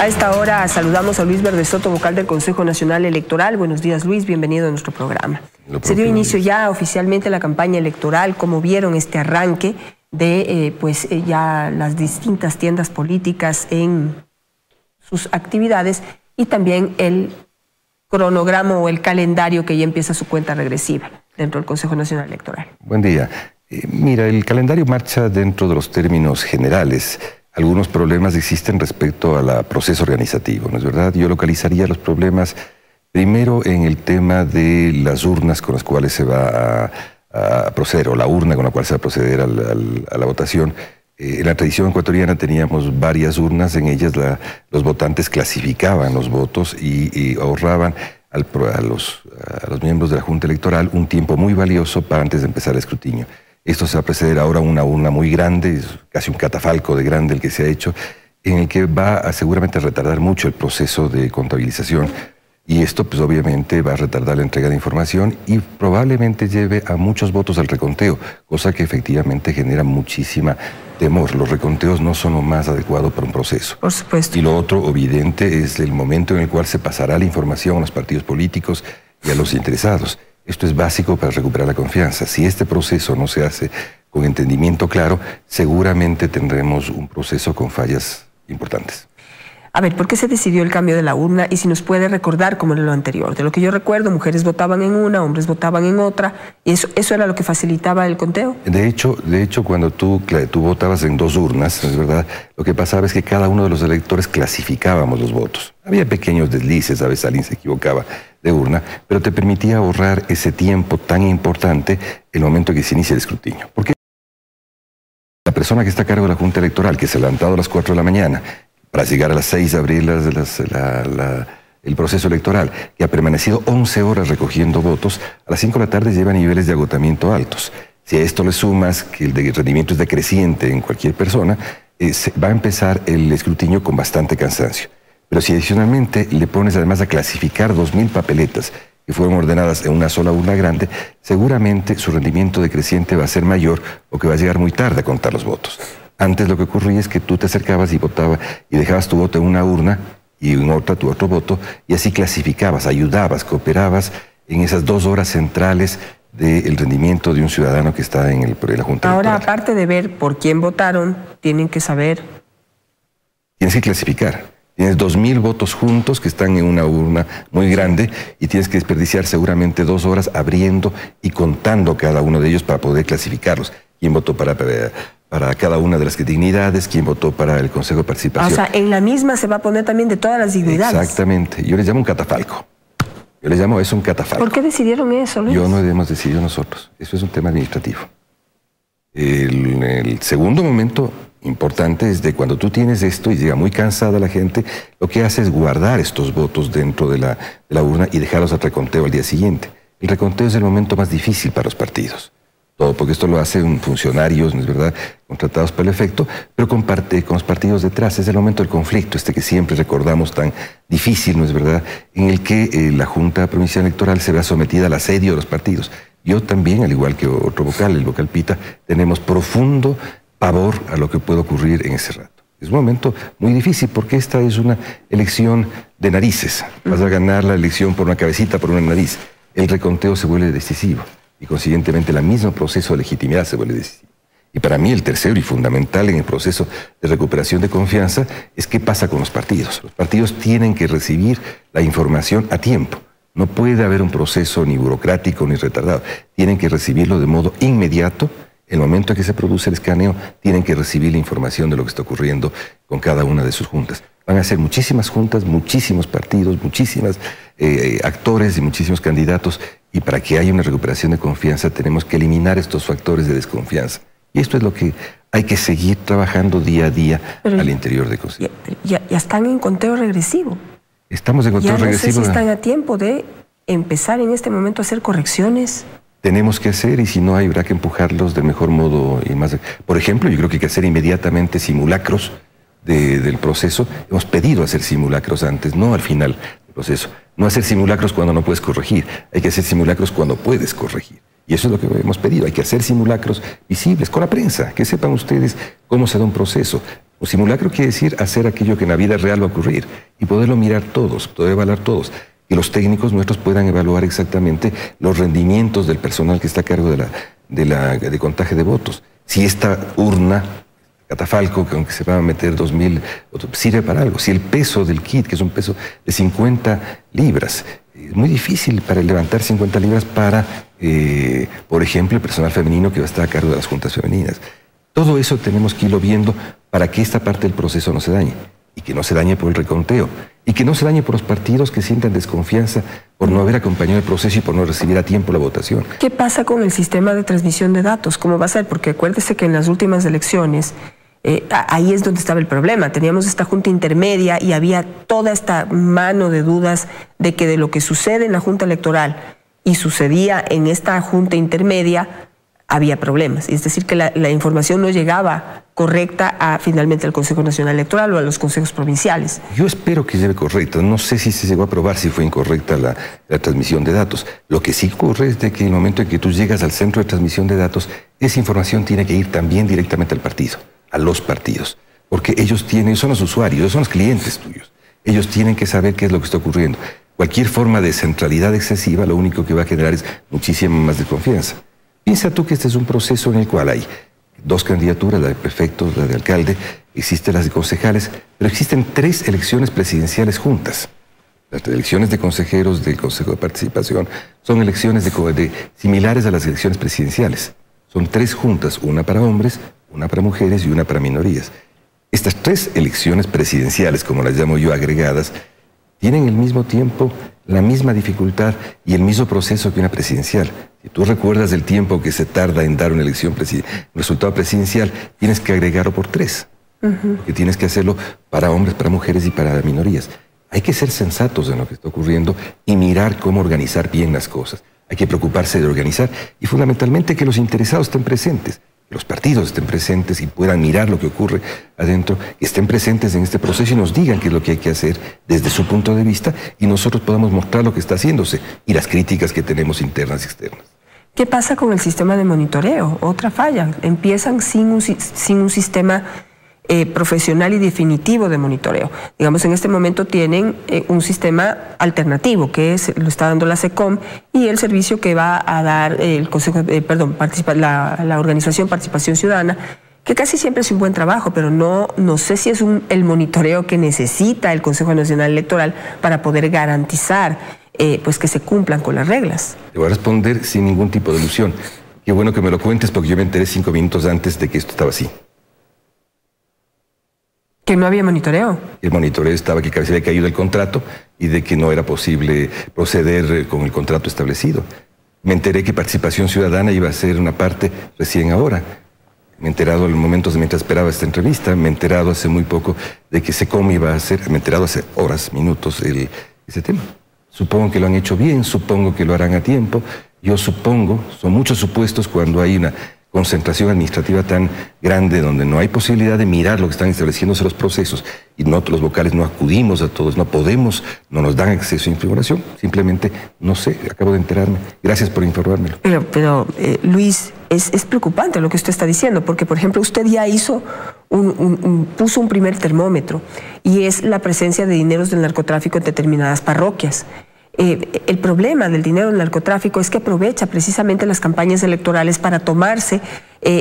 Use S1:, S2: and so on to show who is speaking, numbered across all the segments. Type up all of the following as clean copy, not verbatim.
S1: A esta hora saludamos a Luis Verde Soto, vocal del Consejo Nacional Electoral. Buenos días, Luis, bienvenido a nuestro programa. Se dio inicio ya oficialmente la campaña electoral. ¿Cómo vieron este arranque de ya las distintas tiendas políticas en sus actividades y también el cronograma o el calendario que ya empieza su cuenta regresiva dentro del Consejo Nacional Electoral?
S2: Buen día. Mira, el calendario marcha dentro de los términos generales. Algunos problemas existen respecto al proceso organizativo, ¿no es verdad? Yo localizaría los problemas primero en el tema de las urnas con las cuales se va a proceder, o la urna con la cual se va a proceder a la votación. En la tradición ecuatoriana teníamos varias urnas, en ellas los votantes clasificaban los votos y ahorraban a los miembros de la Junta Electoral un tiempo muy valioso para antes de empezar el escrutinio. Esto se va a preceder ahora a una urna muy grande, es casi un catafalco de grande el que se ha hecho, en el que va a seguramente retardar mucho el proceso de contabilización. Y esto pues obviamente va a retardar la entrega de información y probablemente lleve a muchos votos al reconteo, cosa que efectivamente genera muchísima temor. Los reconteos no son lo más adecuado para un proceso.
S1: Por supuesto.
S2: Y lo otro evidente es el momento en el cual se pasará la información a los partidos políticos y a los interesados. Esto es básico para recuperar la confianza. Si este proceso no se hace con entendimiento claro, seguramente tendremos un proceso con fallas importantes.
S1: A ver, ¿por qué se decidió el cambio de la urna? Y si nos puede recordar cómo era lo anterior. De lo que yo recuerdo, mujeres votaban en una, hombres votaban en otra, y eso era lo que facilitaba el conteo.
S2: De hecho, cuando tú votabas en dos urnas, es verdad, lo que pasaba es que cada uno de los electores clasificábamos los votos. Había pequeños deslices, a veces alguien se equivocaba de urna, pero te permitía ahorrar ese tiempo tan importante el momento que se inicia el escrutinio. Porque la persona que está a cargo de la Junta Electoral, que se ha levantado a las 4 de la mañana, para llegar a las 6 de abril el proceso electoral, que ha permanecido 11 horas recogiendo votos, a las 5 de la tarde lleva niveles de agotamiento altos. Si a esto le sumas que el rendimiento es decreciente en cualquier persona, va a empezar el escrutinio con bastante cansancio. Pero si adicionalmente le pones además a clasificar 2000 papeletas que fueron ordenadas en una sola urna grande, seguramente su rendimiento decreciente va a ser mayor o que va a llegar muy tarde a contar los votos. Antes lo que ocurría es que tú te acercabas y votabas y dejabas tu voto en una urna y en otra tu otro voto y así clasificabas, ayudabas, cooperabas en esas 2 horas centrales del rendimiento de un ciudadano que está en la Junta
S1: Ahora,
S2: Electoral.
S1: aparte de ver por quién votaron, tienen que saber...
S2: Tienes que clasificar. Tienes 2000 votos juntos que están en una urna muy grande y tienes que desperdiciar seguramente 2 horas abriendo y contando cada uno de ellos para poder clasificarlos. ¿Quién votó para cada una de las dignidades? ¿Quién votó para el Consejo de Participación?
S1: O sea, en la misma se va a poner también de todas las dignidades.
S2: Exactamente. Yo les llamo un catafalco. Yo les llamo eso un catafalco.
S1: ¿Por qué decidieron eso, Luis?
S2: Yo no hemos decidido nosotros. Eso es un tema administrativo. El segundo momento importante es de cuando tú tienes esto y llega muy cansada la gente, lo que hace es guardar estos votos dentro de la urna y dejarlos al reconteo al día siguiente. El reconteo es el momento más difícil para los partidos. Todo porque esto lo hacen funcionarios, ¿no es verdad?, contratados para el efecto, pero con los partidos detrás. Es el momento del conflicto, que siempre recordamos tan difícil, ¿no es verdad?, en el que la Junta Provincial Electoral se vea sometida al asedio de los partidos. Yo también, al igual que otro vocal, el vocal Pita, tenemos profundo pavor a lo que puede ocurrir en ese rato. Es un momento muy difícil porque esta es una elección de narices. Vas a ganar la elección por una cabecita, por una nariz. El reconteo se vuelve decisivo. Y consiguientemente el mismo proceso de legitimidad se vuelve decisivo. Y para mí el tercero y fundamental en el proceso de recuperación de confianza es qué pasa con los partidos. Los partidos tienen que recibir la información a tiempo. No puede haber un proceso ni burocrático ni retardado. Tienen que recibirlo de modo inmediato. El momento en que se produce el escaneo, tienen que recibir la información de lo que está ocurriendo con cada una de sus juntas. Van a ser muchísimas juntas, muchísimos partidos, muchísimos actores y muchísimos candidatos. Y para que haya una recuperación de confianza tenemos que eliminar estos factores de desconfianza. Y esto es lo que hay que seguir trabajando día a día al interior de Consejo.
S1: Ya están en conteo regresivo.
S2: Estamos en conteo regresivo.
S1: Ya no sé si están a tiempo de empezar en este momento a hacer correcciones.
S2: Tenemos que hacer y si no habrá que empujarlos del mejor modo y más. Por ejemplo, yo creo que hay que hacer inmediatamente simulacros del proceso. Hemos pedido hacer simulacros antes, no al final del proceso. No hacer simulacros cuando no puedes corregir, hay que hacer simulacros cuando puedes corregir. Y eso es lo que hemos pedido, hay que hacer simulacros visibles con la prensa, que sepan ustedes cómo se da un proceso. Un simulacro quiere decir hacer aquello que en la vida real va a ocurrir y poderlo mirar todos, poder evaluar todos. Que los técnicos nuestros puedan evaluar exactamente los rendimientos del personal que está a cargo de contaje de votos. Si esta urna, catafalco, que aunque se va a meter 2.000, sirve para algo. Si el peso del kit, que es un peso de 50 libras, es muy difícil para levantar 50 libras para, por ejemplo, el personal femenino que va a estar a cargo de las juntas femeninas. Todo eso tenemos que irlo viendo para que esta parte del proceso no se dañe. Y que no se dañe por el reconteo. Y que no se dañe por los partidos que sientan desconfianza por no haber acompañado el proceso y por no recibir a tiempo la votación.
S1: ¿Qué pasa con el sistema de transmisión de datos? ¿Cómo va a ser? Porque acuérdese que en las últimas elecciones, ahí es donde estaba el problema. Teníamos esta junta intermedia y había toda esta mano de dudas de que de lo que sucede en la junta electoral y sucedía en esta junta intermedia, había problemas. Es decir, que la información no llegaba correcta finalmente al Consejo Nacional Electoral o a los consejos provinciales.
S2: Yo espero que llegue correcta. No sé si se llegó a probar si fue incorrecta la transmisión de datos. Lo que sí ocurre es de que en el momento en que tú llegas al centro de transmisión de datos, esa información tiene que ir también directamente al partido, a los partidos. Porque ellos son los usuarios, son los clientes tuyos. Ellos tienen que saber qué es lo que está ocurriendo. Cualquier forma de centralidad excesiva lo único que va a generar es muchísima más desconfianza. Piensa tú que este es un proceso en el cual hay 2 candidaturas, la de prefecto, la de alcalde, existen las de concejales, pero existen 3 elecciones presidenciales juntas. Las elecciones de consejeros del Consejo de Participación son elecciones similares a las elecciones presidenciales. Son 3 juntas, una para hombres, una para mujeres y una para minorías. Estas 3 elecciones presidenciales, como las llamo yo, agregadas, tienen al mismo tiempo la misma dificultad y el mismo proceso que una presidencial. Si tú recuerdas el tiempo que se tarda en dar una elección, un resultado presidencial, tienes que agregarlo por 3. Porque tienes que hacerlo para hombres, para mujeres y para minorías. Hay que ser sensatos en lo que está ocurriendo y mirar cómo organizar bien las cosas. Hay que preocuparse de organizar y fundamentalmente que los interesados estén presentes. Los partidos estén presentes y puedan mirar lo que ocurre adentro, que estén presentes en este proceso y nos digan qué es lo que hay que hacer desde su punto de vista y nosotros podamos mostrar lo que está haciéndose y las críticas que tenemos internas y externas.
S1: ¿Qué pasa con el sistema de monitoreo? Otra falla. Empiezan sin un sistema profesional y definitivo de monitoreo. Digamos, en este momento tienen un sistema alternativo que lo está dando la SECOM y el servicio que va a dar el Consejo, la Organización Participación Ciudadana, que casi siempre es un buen trabajo, pero no sé si es el monitoreo que necesita el Consejo Nacional Electoral para poder garantizar pues que se cumplan con las reglas.
S2: Te voy a responder sin ningún tipo de ilusión. Qué bueno que me lo cuentes porque yo me enteré 5 minutos antes de que esto estaba así.
S1: ¿Que no había monitoreo?
S2: El monitoreo estaba que se había caído el contrato y de que no era posible proceder con el contrato establecido. Me enteré que Participación Ciudadana iba a ser una parte recién ahora. Me he enterado en momentos mientras esperaba esta entrevista, me he enterado hace muy poco de que SECOM iba a hacer, me he enterado hace horas, minutos, ese tema. Supongo que lo han hecho bien, supongo que lo harán a tiempo. Yo supongo, son muchos supuestos cuando hay una concentración administrativa tan grande donde no hay posibilidad de mirar lo que están estableciéndose los procesos y nosotros los vocales no acudimos a todos, no podemos, no nos dan acceso a información, simplemente no sé, acabo de enterarme. Gracias por informármelo.
S1: Pero Luis, es preocupante lo que usted está diciendo, porque por ejemplo usted ya hizo puso un primer termómetro y es la presencia de dineros del narcotráfico en determinadas parroquias. El problema del dinero del narcotráfico es que aprovecha precisamente las campañas electorales para tomarse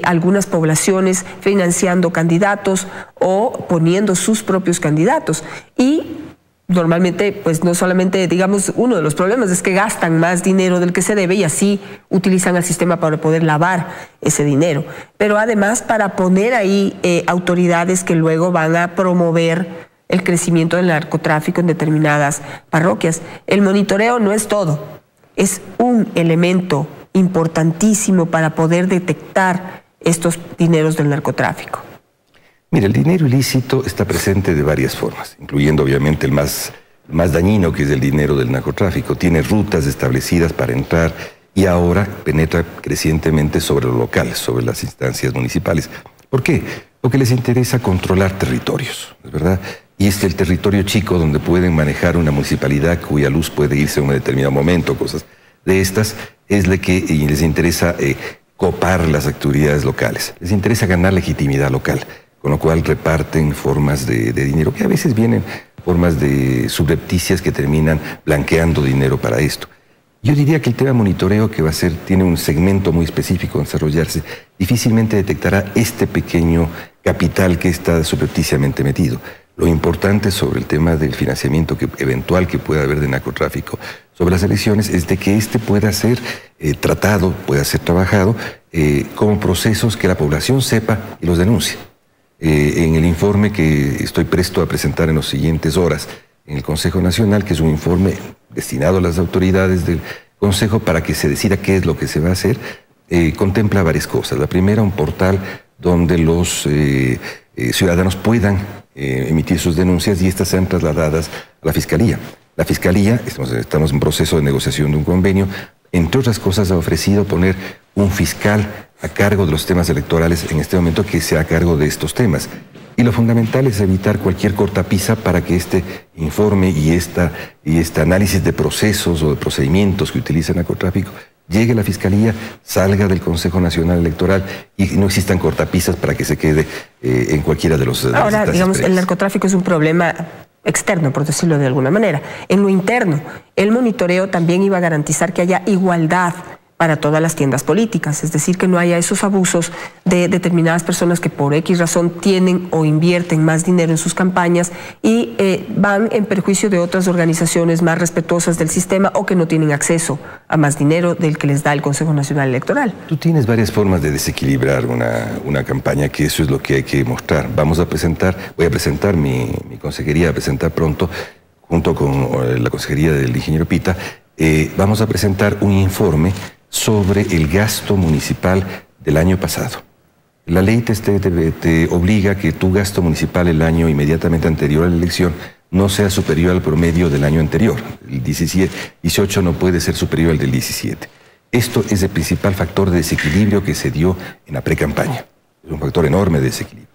S1: algunas poblaciones financiando candidatos o poniendo sus propios candidatos. Y normalmente, pues no solamente, digamos, uno de los problemas es que gastan más dinero del que se debe y así utilizan el sistema para poder lavar ese dinero. Pero además para poner ahí autoridades que luego van a promover el crecimiento del narcotráfico en determinadas parroquias. El monitoreo no es todo, es un elemento importantísimo para poder detectar estos dineros del narcotráfico.
S2: Mira, el dinero ilícito está presente de varias formas, incluyendo obviamente el más dañino, que es el dinero del narcotráfico. Tiene rutas establecidas para entrar y ahora penetra crecientemente sobre lo local, sobre las instancias municipales. ¿Por qué? Porque les interesa controlar territorios, ¿es verdad? Y es el territorio chico donde pueden manejar una municipalidad cuya luz puede irse en un determinado momento, cosas de estas, es la que les interesa copar las actividades locales. Les interesa ganar legitimidad local. con lo cual reparten formas de dinero, que a veces vienen formas de subrepticias que terminan blanqueando dinero para esto. Yo diría que el tema monitoreo que va a ser, tiene un segmento muy específico en desarrollarse, difícilmente detectará este pequeño capital que está subrepticiamente metido. Lo importante sobre el tema del financiamiento eventual que pueda haber de narcotráfico sobre las elecciones es de que este pueda ser tratado, pueda ser trabajado como procesos que la población sepa y los denuncie. En el informe que estoy presto a presentar en las siguientes horas en el Consejo Nacional, que es un informe destinado a las autoridades del Consejo para que se decida qué es lo que se va a hacer, contempla varias cosas. La primera, un portal donde los ciudadanos puedan emitir sus denuncias y estas sean trasladadas a la Fiscalía. La Fiscalía, estamos en proceso de negociación de un convenio, entre otras cosas ha ofrecido poner un fiscal a cargo de los temas electorales en este momento que sea a cargo de estos temas. Y lo fundamental es evitar cualquier cortapisa para que este informe y este análisis de procesos o de procedimientos que utiliza el narcotráfico llegue a la Fiscalía, salga del Consejo Nacional Electoral y no existan cortapisas para que se quede en cualquiera de los...
S1: Ahora, digamos, el narcotráfico es un problema externo, por decirlo de alguna manera. En lo interno, el monitoreo también iba a garantizar que haya igualdad para todas las tiendas políticas, es decir, que no haya esos abusos de determinadas personas que por X razón tienen o invierten más dinero en sus campañas y van en perjuicio de otras organizaciones más respetuosas del sistema o que no tienen acceso a más dinero del que les da el Consejo Nacional Electoral.
S2: Tú tienes varias formas de desequilibrar una campaña, que eso es lo que hay que mostrar. Voy a presentar, mi consejería va a presentar pronto, junto con la consejería del ingeniero Pita, vamos a presentar un informe sobre el gasto municipal del año pasado. La ley te obliga a que tu gasto municipal el año inmediatamente anterior a la elección no sea superior al promedio del año anterior. El 18 no puede ser superior al del 17. Esto es el principal factor de desequilibrio que se dio en la pre-campaña. Es un factor enorme de desequilibrio.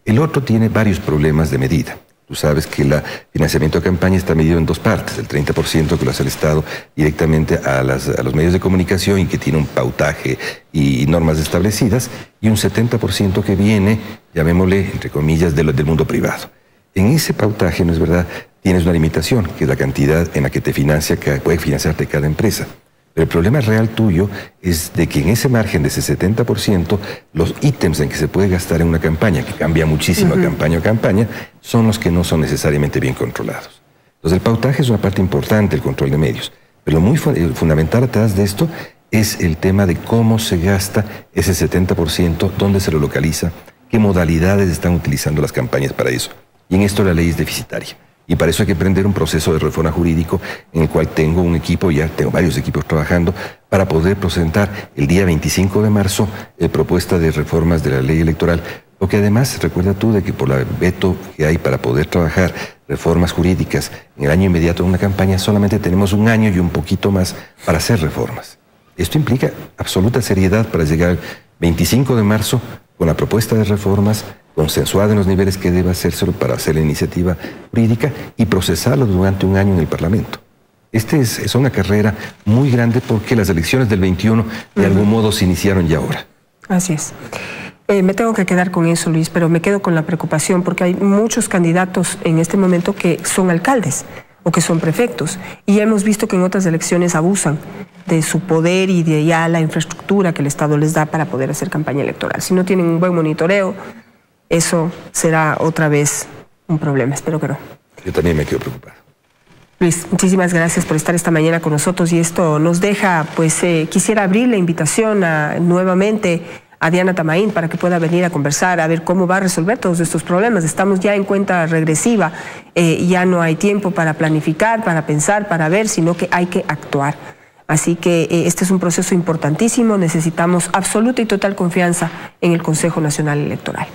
S2: El otro tiene varios problemas de medida. Tú sabes que el financiamiento de campaña está medido en dos partes, el 30% que lo hace el Estado directamente a los medios de comunicación y que tiene un pautaje y normas establecidas, y un 70% que viene, llamémosle, entre comillas, del mundo privado. En ese pautaje, no es verdad, tienes una limitación, que es la cantidad en la que puede financiarte cada empresa. Pero el problema real tuyo es de que en ese margen de ese 70%, los ítems en que se puede gastar en una campaña, que cambia muchísimo campaña a campaña, son los que no son necesariamente bien controlados. Entonces el pautaje es una parte importante, el control de medios. Pero lo muy fundamental atrás de esto es el tema de cómo se gasta ese 70%, dónde se lo localiza, qué modalidades están utilizando las campañas para eso. Y en esto la ley es deficitaria. Y para eso hay que emprender un proceso de reforma jurídico en el cual tengo un equipo, ya tengo varios equipos trabajando, para poder presentar el día 25 de marzo propuesta de reformas de la ley electoral. Porque además, recuerda tú de que por el veto que hay para poder trabajar reformas jurídicas en el año inmediato de una campaña, solamente tenemos un año y un poquito más para hacer reformas. Esto implica absoluta seriedad para llegar al 25 de marzo con la propuesta de reformas consensuada en los niveles que deba hacérselo para hacer la iniciativa jurídica y procesarlo durante un año en el Parlamento. Es una carrera muy grande porque las elecciones del 21 de algún modo se iniciaron ya ahora.
S1: Así es. Me tengo que quedar con eso, Luis, pero me quedo con la preocupación porque hay muchos candidatos en este momento que son alcaldes o que son prefectos y hemos visto que en otras elecciones abusan de su poder y de ya la infraestructura que el Estado les da para poder hacer campaña electoral. Si no tienen un buen monitoreo, eso será otra vez un problema. Espero que no.
S2: Yo también me quedo preocupado.
S1: Luis, muchísimas gracias por estar esta mañana con nosotros y esto nos deja, pues quisiera abrir la invitación nuevamente a Diana Tamaín para que pueda venir a conversar, a ver cómo va a resolver todos estos problemas. Estamos ya en cuenta regresiva, ya no hay tiempo para planificar, para pensar, para ver, sino que hay que actuar. Así que este es un proceso importantísimo, necesitamos absoluta y total confianza en el Consejo Nacional Electoral.